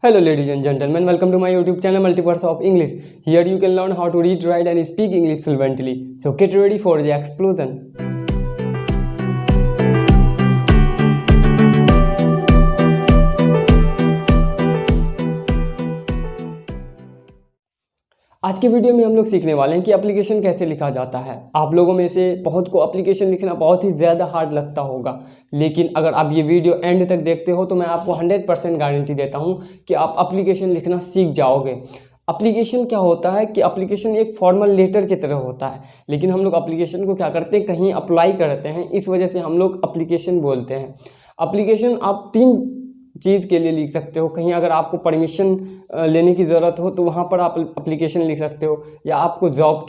Hello ladies and gentlemen, welcome to my YouTube channel Multiverse of English. Here you can learn how to read, write and speak English fluently. So get ready for the explosion. आज के video में हम लोग सीखने वाले हैं कि application कैसे लिखा जाता है। आप लोगों में से बहुत को एप्लीकेशन लिखना बहुत ही ज़्यादा हार्ड लगता होगा, लेकिन अगर आप ये वीडियो एंड तक देखते हो तो मैं आपको 100% गारंटी देता हूँ कि आप एप्लीकेशन लिखना सीख जाओगे। एप्लीकेशन क्या होता है कि एप्लीकेशन एक फॉर्मल लेटर की तरह होता है, लेकिन हम लोग एप्लीकेशन को क्या करते हैं, कहीं अप्लाई करते हैं, इस वजह से हम लोग एप्लीकेशन बोलते हैं। एप्लीकेशन आप तीन चीज़ के लिए लिख सकते हो। कहीं अगर आपको परमिशन लेने की ज़रूरत हो तो वहाँ पर आप एप्लीकेशन लिख सकते हो, या आपको जॉब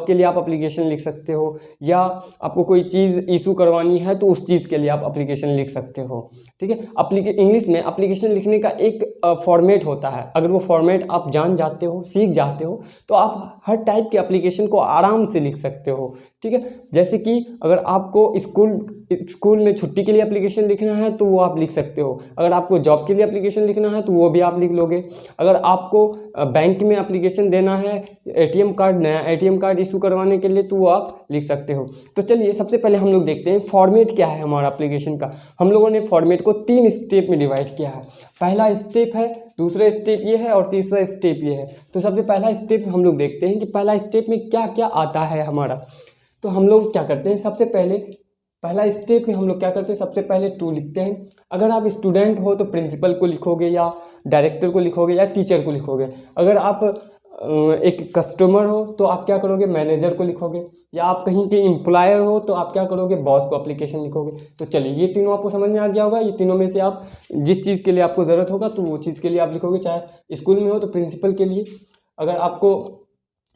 के लिए आप एप्लीकेशन लिख सकते हो, या आपको कोई चीज़ इशू करवानी है तो उस चीज़ के लिए आप एप्लीकेशन लिख सकते हो। ठीक है, इंग्लिश में एप्लीकेशन लिखने का एक फॉर्मेट होता है। अगर वो फॉर्मेट आप जान जाते हो, सीख जाते हो, तो आप हर टाइप के एप्लीकेशन को आराम से लिख सकते हो। ठीक है, जैसे कि अगर आपको स्कूल में छुट्टी के लिए एप्लीकेशन लिखना है तो वो आप लिख सकते हो। अगर आपको जॉब के लिए एप्लीकेशन लिखना है तो वो भी आप लिख लोगे। अगर आपको बैंक में एप्लीकेशन देना है, नया एटीएम कार्ड इशू करवाने के लिए, तो वो आप लिख सकते हो। तो चलिए सबसे पहले हम लोग देखते हैं फॉर्मेट क्या है हमारा एप्लीकेशन का। हम लोगों ने फॉर्मेट को 3 स्टेप में डिवाइड किया है। पहला स्टेप है, दूसरा स्टेप ये है और तीसरा स्टेप ये है। तो सबसे पहला स्टेप हम लोग देखते हैं कि पहला स्टेप में क्या क्या आता है हमारा। तो हम लोग क्या करते हैं, सबसे पहले पहला स्टेप में हम लोग क्या करते हैं, सबसे पहले टू लिखते हैं। अगर आप स्टूडेंट हो तो प्रिंसिपल को लिखोगे, या डायरेक्टर को लिखोगे, या टीचर को लिखोगे। अगर आप एक कस्टमर हो तो आप क्या करोगे, मैनेजर को लिखोगे, या आप कहीं के एम्प्लॉयर हो तो आप क्या करोगे, बॉस को एप्लीकेशन लिखोगे। तो चलिए ये तीनों आपको समझ में आ गया होगा। ये तीनों में से आप जिस चीज़ के लिए आपको ज़रूरत होगा तो वो चीज़ के लिए आप लिखोगे। चाहे स्कूल में हो तो प्रिंसिपल के लिए, अगर आपको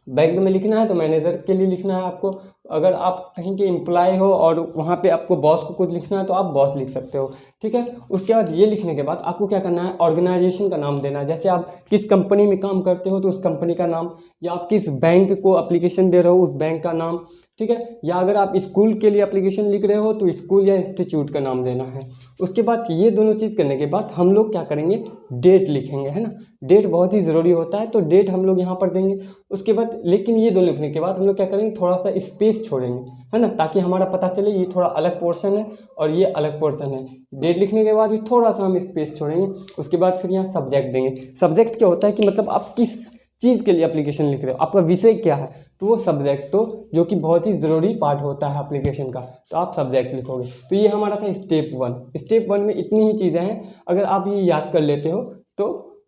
बैंक में लिखना है तो मैनेजर के लिए लिखना है आपको, अगर आप कहीं के एम्प्लॉय हो और वहाँ पे आपको बॉस को कुछ लिखना है तो आप बॉस लिख सकते हो। ठीक है, उसके बाद ये लिखने के बाद आपको क्या करना है, ऑर्गेनाइजेशन का नाम देना है। जैसे आप किस कंपनी में काम करते हो तो उस कंपनी का नाम, या आप किस बैंक को एप्लीकेशन दे रहे हो उस बैंक का नाम। ठीक है, या अगर आप स्कूल के लिए एप्लीकेशन लिख रहे हो तो स्कूल या इंस्टीट्यूट का नाम देना है। उसके बाद ये दोनों चीज़ करने के बाद हम लोग क्या करेंगे, डेट लिखेंगे, है ना। डेट बहुत ही ज़रूरी होता है, तो डेट हम लोग यहाँ पर देंगे। उसके बाद लेकिन ये दोनों लिखने के बाद हम लोग क्या करेंगे, थोड़ा सा स्पेस छोड़ेंगे, है ना, ताकि हमारा पता चले ये थोड़ा अलग पोर्शन है और ये अलग पोर्शन है। डेट लिखने के बाद भी थोड़ा सा हम स्पेस छोड़ेंगे। उसके बाद फिर यहाँ सब्जेक्ट देंगे। सब्जेक्ट क्या होता है कि मतलब आप किस चीज़ के लिए एप्लीकेशन लिख रहे हो, आपका विषय क्या है, तो वो सब्जेक्ट तो जो कि बहुत ही ज़रूरी पार्ट होता है एप्लीकेशन का, तो आप सब्जेक्ट लिखोगे। तो ये हमारा था स्टेप 1। स्टेप 1 में इतनी ही चीज़ें हैं, अगर आप ये याद कर लेते हो तो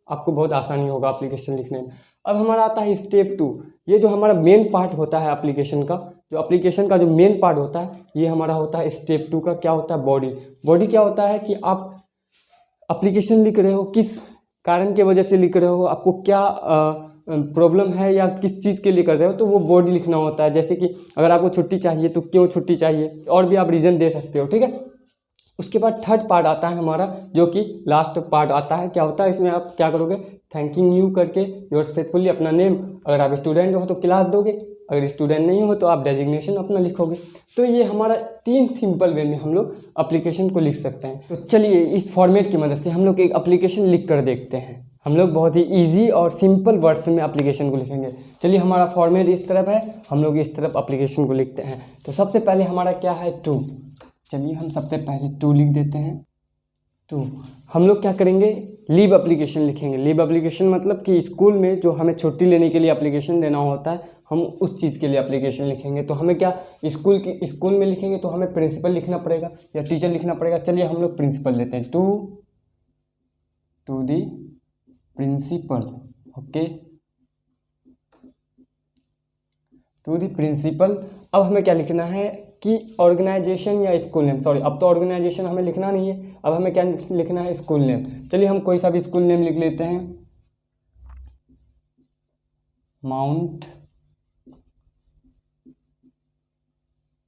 आपको बहुत आसानी होगा एप्लीकेशन लिखने में। अब हमारा आता है स्टेप 2। ये जो हमारा मेन पार्ट होता है एप्लीकेशन का, जो मेन पार्ट होता है, ये हमारा होता है स्टेप 2 का। क्या होता है, बॉडी। बॉडी क्या होता है कि आप एप्लीकेशन लिख रहे हो, किस कारण की वजह से लिख रहे हो, आपको क्या प्रॉब्लम है या किस चीज़ के लिए कर रहे हो, तो वो बॉडी लिखना होता है। जैसे कि अगर आपको छुट्टी चाहिए तो क्यों छुट्टी चाहिए, और भी आप रीज़न दे सकते हो। ठीक है, उसके बाद थर्ड पार्ट आता है हमारा, जो कि लास्ट पार्ट आता है। क्या होता है इसमें, आप क्या करोगे, थैंकिंग यू करके योर्स फेथफुली अपना नेम, अगर आप स्टूडेंट हो तो क्लास दोगे, अगर स्टूडेंट नहीं हो तो आप डेजिग्नेशन अपना लिखोगे। तो ये हमारा 3 सिंपल वे में हम लोग एप्लीकेशन को लिख सकते हैं। तो चलिए इस फॉर्मेट की मदद से हम लोग एक एप्लीकेशन लिख कर देखते हैं। हम लोग बहुत ही इजी और सिंपल वर्ड्स में एप्लीकेशन को लिखेंगे। चलिए हमारा फॉर्मेट इस तरफ है, हम लोग इस तरफ एप्लीकेशन को लिखते हैं। तो सबसे पहले हमारा क्या है, टू। चलिए हम सबसे पहले टू लिख देते हैं। टू हम लोग क्या करेंगे, लीव एप्लीकेशन लिखेंगे। लीव एप्लीकेशन मतलब कि स्कूल में जो हमें छुट्टी लेने के लिए एप्लीकेशन देना होता है, हम उस चीज़ के लिए एप्लीकेशन लिखेंगे। तो हमें क्या, स्कूल में लिखेंगे तो हमें प्रिंसिपल लिखना पड़ेगा या टीचर लिखना पड़ेगा। चलिए हम लोग प्रिंसिपल लेते हैं। To the principal. Okay, to the principal. अब हमें क्या लिखना है कि ऑर्गेनाइजेशन या स्कूल नेम, सॉरी अब तो ऑर्गेनाइजेशन हमें लिखना नहीं है, अब हमें क्या लिखना है, स्कूल नेम। चलिए हम कोई सा भी स्कूल नेम लिख लेते हैं, mount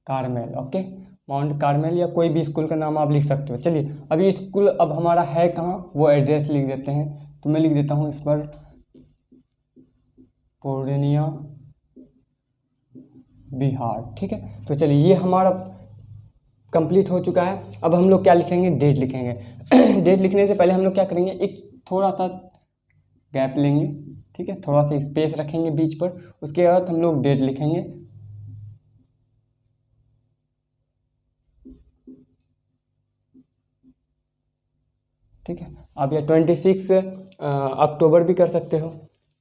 Carmel. Okay, mount Carmel या कोई भी स्कूल का नाम आप लिख सकते हो। चलिए अभी स्कूल अब हमारा है कहाँ, वो एड्रेस लिख देते हैं। तो मैं लिख देता हूँ इस पर पूर्णिया बिहार। ठीक है, तो चलिए ये हमारा कंप्लीट हो चुका है। अब हम लोग क्या लिखेंगे, डेट लिखेंगे। डेट लिखने से पहले हम लोग क्या करेंगे, एक थोड़ा सा गैप लेंगे, ठीक है, थोड़ा सा स्पेस रखेंगे बीच पर। उसके बाद हम लोग डेट लिखेंगे, ठीक है। आप या 26 अक्टूबर भी कर सकते हो।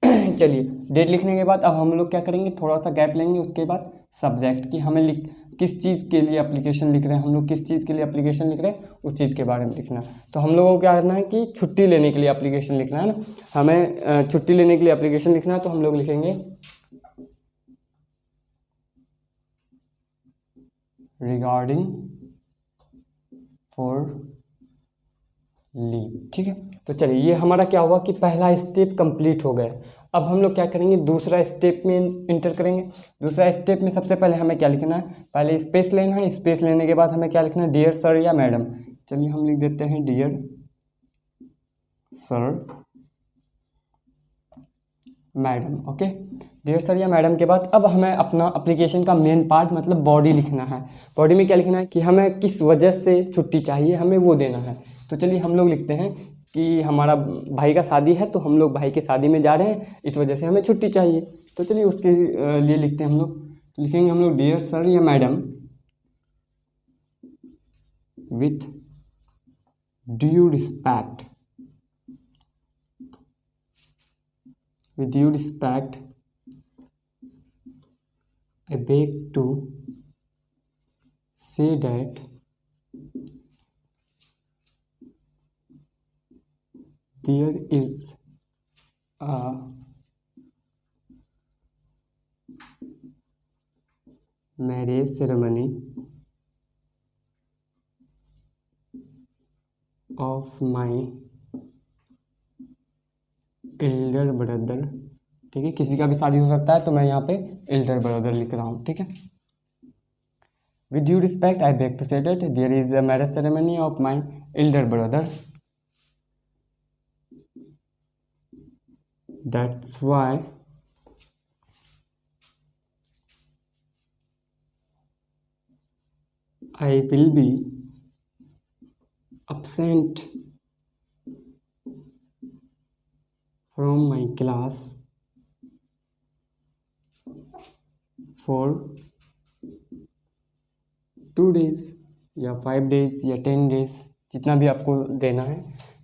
चलिए, डेट लिखने के बाद अब हम लोग क्या करेंगे, थोड़ा सा गैप लेंगे। उसके बाद सब्जेक्ट, कि हमें किस चीज़ के लिए एप्लीकेशन लिख रहे हैं, हम लोग किस चीज़ के लिए एप्लीकेशन लिख रहे हैं, उस चीज़ के बारे में लिखना। तो हम लोगों को क्या करना है कि छुट्टी लेने के लिए एप्लीकेशन लिखना है ना, हमें छुट्टी लेने के लिए एप्लीकेशन लिखना है। तो हम लोग लिखेंगे रिगार्डिंग फॉर लीव, ठीक है। तो चलिए, ये हमारा क्या हुआ कि पहला स्टेप कंप्लीट हो गया। अब हम लोग क्या करेंगे, दूसरा स्टेप में इंटर करेंगे। दूसरा स्टेप में सबसे पहले हमें क्या लिखना है, पहले स्पेस लेना है। स्पेस लेने के बाद हमें क्या लिखना है, डियर सर या मैडम। चलिए हम लिख देते हैं dear sir madam, okay. Dear sir या मैडम के बाद अब हमें अपना एप्लीकेशन का मेन पार्ट मतलब बॉडी लिखना है। बॉडी में क्या लिखना है कि हमें किस वजह से छुट्टी चाहिए, हमें वो देना है। तो चलिए हम लोग लिखते हैं कि हमारा भाई का शादी है, तो हम लोग भाई की शादी में जा रहे हैं, इस वजह से हमें छुट्टी चाहिए। तो चलिए उसके लिए लिखते हैं हम लोग, तो लिखेंगे हम लोग डियर सर या madam with due respect, with due respect, I beg to say that there is a marriage ceremony of my Elder brother, ठीक है, किसी का भी शादी हो सकता है, तो मैं यहाँ पे एल्डर ब्रदर लिख रहा हूँ, ठीक है। With due respect I beg to say that there is a marriage ceremony of my elder brother, that's why I will be absent from my class for 2 days या 5 days या 10 days, जितना भी आपको देना है।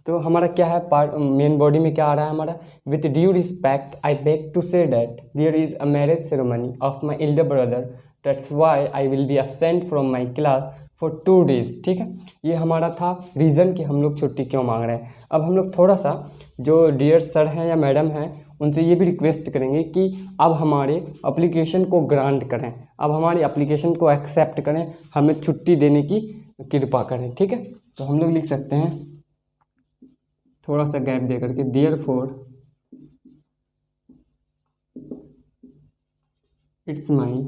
तो हमारा क्या है, पार्ट मेन बॉडी में क्या आ रहा है हमारा, with due respect I beg to say that there is a marriage ceremony of my elder brother, that's why I will be absent from my class for 2 days, ठीक है। ये हमारा था रीज़न कि हम लोग छुट्टी क्यों मांग रहे हैं। अब हम लोग थोड़ा सा जो डियर सर हैं या मैडम हैं उनसे ये भी रिक्वेस्ट करेंगे कि अब हमारे एप्लीकेशन को ग्रांट करें, अब हमारी एप्लीकेशन को एक्सेप्ट करें, हमें छुट्टी देने की कृपा करें, ठीक है। तो हम लोग लिख सकते हैं थोड़ा सा गैप दे करके, therefore it's my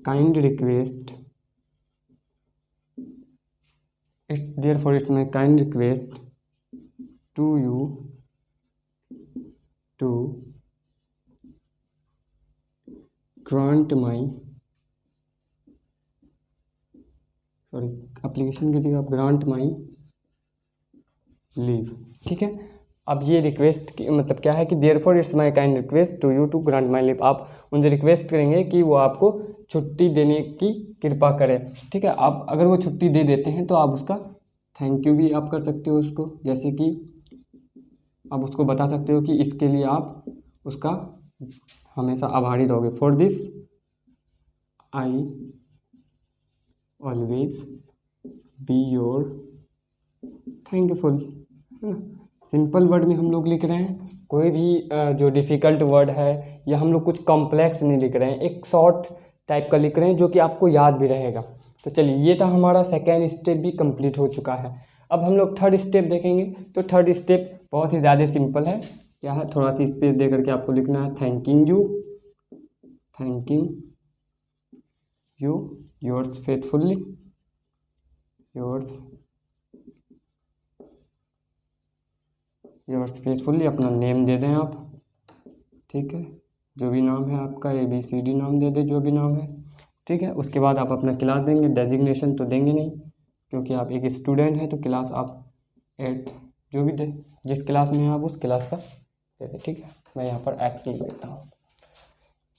kind request, therefore it's my kind request to you to grant my application की जगह आप ग्रांट माई लीव, ठीक है। अब ये रिक्वेस्ट की मतलब क्या है कि therefore it's my kind request to you to grant my leave, आप उनसे रिक्वेस्ट करेंगे कि वो आपको छुट्टी देने की कृपा करें, ठीक है। आप अगर वो छुट्टी दे देते हैं तो आप उसका थैंक यू भी आप कर सकते हो उसको, जैसे कि आप उसको बता सकते हो कि इसके लिए आप उसका हमेशा आभारी रहोगे। For this I always be your thankful, है ना। सिंपल वर्ड में हम लोग लिख रहे हैं, कोई भी जो डिफ़िकल्ट वर्ड है या हम लोग कुछ कॉम्प्लेक्स नहीं लिख रहे हैं, एक शॉर्ट टाइप का लिख रहे हैं जो कि आपको याद भी रहेगा। तो चलिए, ये था हमारा सेकेंड स्टेप भी कंप्लीट हो चुका है। अब हम लोग थर्ड स्टेप देखेंगे। तो थर्ड स्टेप बहुत ही ज़्यादा सिंपल है, क्या है, थोड़ा सी स्पेस दे करके आपको लिखना है thanking you yours faithfully, yours faithfully, अपना नेम दे दें आप, ठीक है, जो भी नाम है आपका, ABCD नाम दे दें, जो भी नाम है, ठीक है। उसके बाद आप अपना क्लास देंगे, डेजिग्नेशन तो देंगे नहीं क्योंकि आप एक स्टूडेंट हैं, तो क्लास आप 8th जो भी दे, जिस क्लास में हैं आप उस क्लास का दे दे, ठीक है। मैं यहाँ पर एक्स लिख देता हूँ।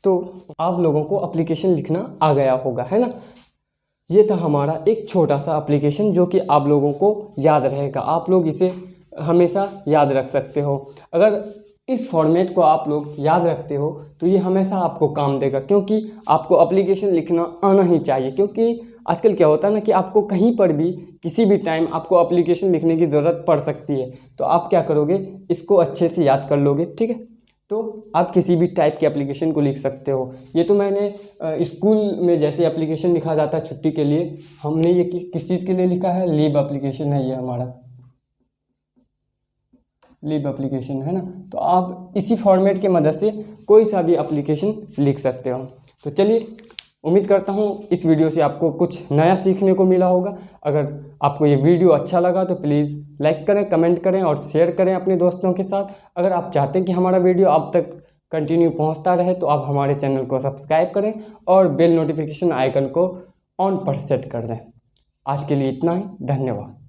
तो आप लोगों को एप्लीकेशन लिखना आ गया होगा, है ना। ये था हमारा एक छोटा सा एप्लीकेशन जो कि आप लोगों को याद रहेगा, आप लोग इसे हमेशा याद रख सकते हो। अगर इस फॉर्मेट को आप लोग याद रखते हो तो ये हमेशा आपको काम देगा, क्योंकि आपको एप्लीकेशन लिखना आना ही चाहिए। क्योंकि आजकल क्या होता है ना कि आपको कहीं पर भी किसी भी टाइम आपको एप्लीकेशन लिखने की ज़रूरत पड़ सकती है, तो आप क्या करोगे, इसको अच्छे से याद कर लोगे, ठीक है। तो आप किसी भी टाइप के एप्लीकेशन को लिख सकते हो। ये तो मैंने स्कूल में जैसे एप्लीकेशन लिखा जाता है छुट्टी के लिए, हमने ये किस चीज़ के लिए लिखा है, लीव एप्लीकेशन है ये हमारा, लीव एप्लीकेशन है ना। तो आप इसी फॉर्मेट के मदद से कोई सा भी एप्लीकेशन लिख सकते हो। तो चलिए, उम्मीद करता हूँ इस वीडियो से आपको कुछ नया सीखने को मिला होगा। अगर आपको ये वीडियो अच्छा लगा तो प्लीज़ लाइक करें, कमेंट करें और शेयर करें अपने दोस्तों के साथ। अगर आप चाहते हैं कि हमारा वीडियो आप तक कंटिन्यू पहुँचता रहे तो आप हमारे चैनल को सब्सक्राइब करें और बेल नोटिफिकेशन आइकन को ऑन पर सेट कर दें। आज के लिए इतना ही, धन्यवाद।